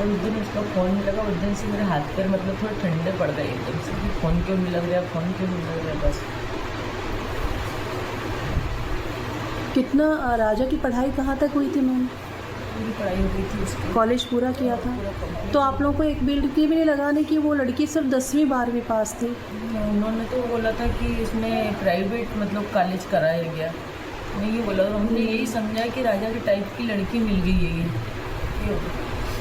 उस दिन उसका फ़ोन नहीं लगा, उस दिन से मेरे हाथ पैर मतलब थोड़े ठंडे पड़ गए एकदम से कि फ़ोन क्यों नहीं लग रहा, फ़ोन क्यों नहीं लग रहा। बस कितना राजा की पढ़ाई कहाँ तक हुई थी मैम? पूरी पढ़ाई हो गई थी उसकी, कॉलेज पूरा किया था? पूरा कंप्लीट। तो आप लोगों को एक बिल्कुल भी नहीं लगा नहीं कि वो लड़की सिर्फ 10वीं 12वीं पास थी? उन्होंने तो बोला था कि इसमें प्राइवेट मतलब कॉलेज कराया गया, मैं ये बोला, हमने यही समझा कि राजा के टाइप की लड़की मिल गई है ये,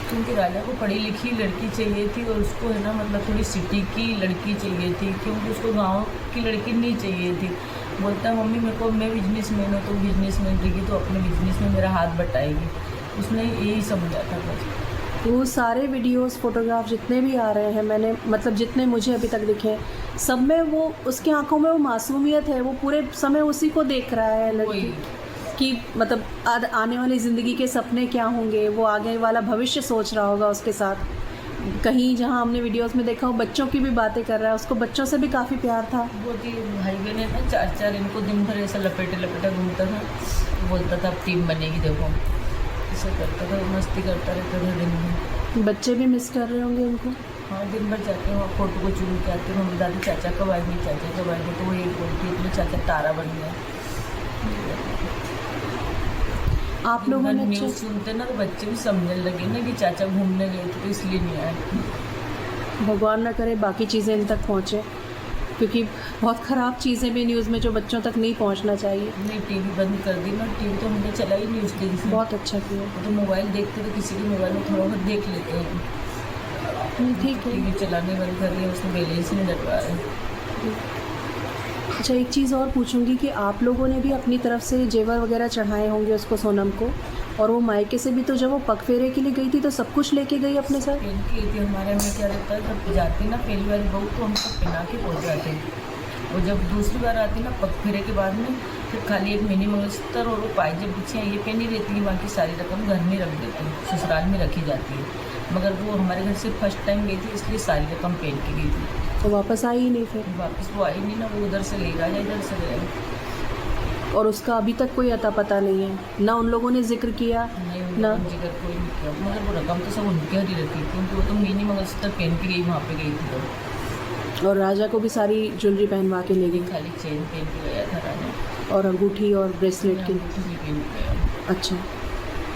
क्योंकि राजा को पढ़ी लिखी लड़की चाहिए थी और उसको है ना मतलब थोड़ी सिटी की लड़की चाहिए थी, क्योंकि उसको गांव की लड़की नहीं चाहिए थी। बोलता है मम्मी मेरे को, मैं बिजनेसमैन हूँ तो बिजनेसमैन रहेगी तो अपने बिजनेस में मेरा हाथ बटाएगी। उसने यही समझा था बस। वो सारे वीडियोस फोटोग्राफ जितने भी आ रहे हैं, मैंने मतलब जितने मुझे अभी तक दिखे, सब में वो उसकी आंखों में वो मासूमियत है, वो पूरे समय उसी को देख रहा है लड़की कि मतलब आने वाली ज़िंदगी के सपने क्या होंगे, वो आगे वाला भविष्य सोच रहा होगा उसके साथ। कहीं जहाँ हमने वीडियोस में देखा वो बच्चों की भी बातें कर रहा है, उसको बच्चों से भी काफ़ी प्यार था। बहुत ही भाई बहन है ना, चार चार, इनको दिन भर ऐसा लपेटे लपेटा घूमता था, बोलता था अब टीम बनेगी देखो, ऐसा करता था, मस्ती करता रहता था दिन में। बच्चे भी मिस कर रहे होंगे उनको। हाँ, दिन भर जाते हैं वहाँ फोटो को चूम के आते हैं, मम्मी दादी चाचा कब आएंगे, चाचा कब आएंगे, तो वो एक बोलती है तो चाचा तारा बन गया। आप लोगों ने न्यूज़ सुनते ना तो बच्चे भी समझने लगे ना कि चाचा घूमने गए थे तो इसलिए नहीं आए। भगवान ना करे बाकी चीज़ें इन तक पहुँचे, क्योंकि बहुत ख़राब चीज़ें भी न्यूज़ में जो बच्चों तक नहीं पहुँचना चाहिए। नहीं, टीवी बंद कर दी ना, टीवी तो हमने चला ही नहीं उस दिन से। बहुत अच्छा किया। तो मोबाइल देखते तो किसी के मोबाइल में थोड़ा बहुत देख लेते हैं, ठीक है। टीवी चलाने बंद कर दिया, उसमें बैलेंस नहीं डलवा रहे। अच्छा, एक चीज़ और पूछूंगी कि आप लोगों ने भी अपनी तरफ से जेवर वगैरह चढ़ाए होंगे उसको, सोनम को, और वो मायके से भी तो जब वो पगफेरे के लिए गई थी तो सब कुछ लेके गई अपने साथ? पहन के गई थी। हमारे में क्या रहता है, जब जाती ना पहली बार बहू तो हम सब पहना के पहुँच जाते हैं, और जब दूसरी बार आती ना पगफेरे के बाद में, फिर खाली एक मिनी मंगलसूत्र और वो पायजेब बिछियाँ ये पहनी रहती है, बाकी सारी रकम घर में रख देते हैं, ससुराल में रखी जाती है। मगर वो हमारे घर से फर्स्ट टाइम गई थी इसलिए सारी रकम पहन के गई थी। तो वापस आई ही नहीं फिर? वापस वो आई नहीं ना, वो उधर से ले गया, इधर से ले गया। और उसका अभी तक कोई अता पता नहीं है, ना उन लोगों ने जिक्र किया नहीं, ना? जिक्र कोई नहीं किया, मगर वो रकम तो सब उनके ही रहती है, क्योंकि वो तो मिनी मंगलसूत्र पहन के गई, वहाँ पे गई थी तो। और राजा को भी सारी ज्वेलरी पहनवा के ले गई? खाली चेन पहन के गया था राजा, और अंगूठी और ब्रेसलेट की? अंगूठी पहन के गया। अच्छा,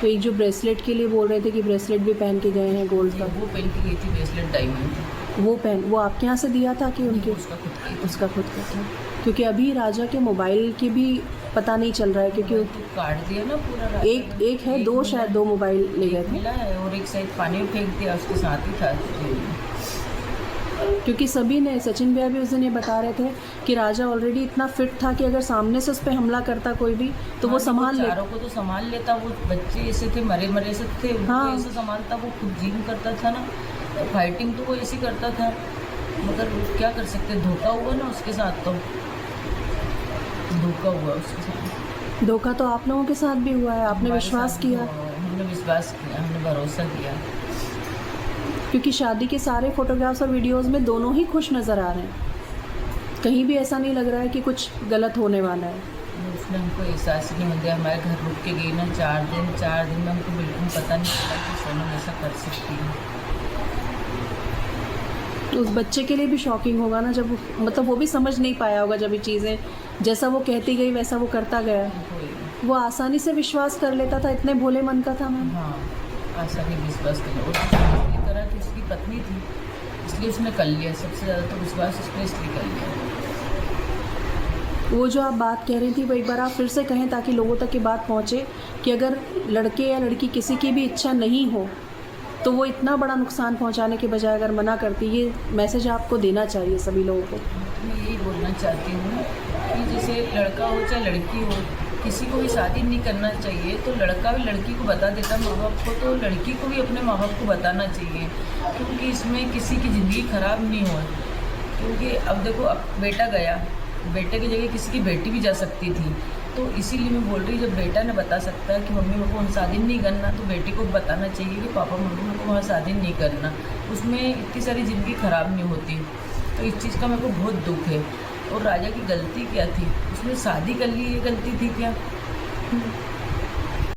तो एक जो ब्रेसलेट के लिए बोल रहे थे कि ब्रेसलेट भी पहन के गए हैं गोल्ड का, वो पहन के गई थी ब्रेसलेट डायमंड, वो आपके यहाँ से दिया था कि उनके? उसका खुद की। उसका खुद का था, क्योंकि अभी राजा के मोबाइल की भी पता नहीं चल रहा है, क्योंकि तो काट दिया ना पूरा राजा एक है, दो शायद दो मोबाइल ले गए थे, मिला है, और एक साइड पानी में फेंक दिया, उसके साथ ही था। क्योंकि सभी ने, सचिन भैया भी उस दिन ये बता रहे थे कि राजा ऑलरेडी इतना फिट था कि अगर सामने से उस पर हमला करता कोई भी तो वो संभाल लेता। चारों को तो संभाल लेता, वो बच्चे ऐसे थे, मरे मरे से थे, हाँ। वो ऐसे संभालता, वो खुद जिम करता था ना, फाइटिंग तो वो ऐसे करता था, मगर क्या कर सकते, धोखा हुआ ना उसके साथ, तो धोखा हुआ उसके साथ। धोखा तो आप लोगों के साथ भी हुआ है, आपने विश्वास किया? हमने विश्वास किया, हमने भरोसा किया, क्योंकि शादी के सारे फोटोग्राफ्स और वीडियोस में दोनों ही खुश नज़र आ रहे हैं, कहीं भी ऐसा नहीं लग रहा है कि कुछ गलत होने वाला है। उसने हमको एहसास ही नहीं हो गया, हमारे घर रुक के गई ना 4 दिन में हमको बिल्कुल पता नहीं चला कि सोनम ऐसा कर सकती है। तो उस बच्चे के लिए भी शॉकिंग होगा ना, जब मतलब वो भी समझ नहीं पाया होगा, जब ये चीज़ें जैसा वो कहती गई वैसा वो करता गया। वो आसानी से विश्वास कर लेता था, इतने भोले मन का था मैम। हाँ, आसानी विश्वास कर लिया, उसकी तरह की उसकी पत्नी थी इसलिए उसने कर लिया, सबसे ज़्यादा तो विश्वास उसने इसलिए कर लिया। वो जो आप बात कह रही थी वो एक बार आप फिर से कहें ताकि लोगों तक ये बात पहुँचे कि अगर लड़के या लड़की किसी की भी इच्छा नहीं हो तो वो इतना बड़ा नुकसान पहुंचाने के बजाय अगर मना करती, ये मैसेज आपको देना चाहिए सभी लोगों को। मैं यही बोलना चाहती हूँ कि जैसे लड़का हो चाहे लड़की हो, किसी को भी शादी नहीं करना चाहिए, तो लड़का भी लड़की को बता देता माँ बाप को, तो लड़की को भी अपने माँ बाप को बताना चाहिए, क्योंकि इसमें किसी की ज़िंदगी ख़राब नहीं हो। क्योंकि अब देखो, अब बेटा गया, बेटे की जगह किसी की बेटी भी जा सकती थी, तो इसीलिए मैं बोल रही हूँ, जब बेटा ने बता सकता है कि मम्मी मेरे को वहाँ शादी नहीं करना, तो बेटी को बताना चाहिए कि पापा मम्मी मेरे को वहाँ शादी नहीं करना, उसमें इतनी सारी ज़िंदगी ख़राब नहीं होती। तो इस चीज़ का मेरे को बहुत दुख है। और राजा की गलती क्या थी, उसने शादी कर ली, ये गलती थी क्या?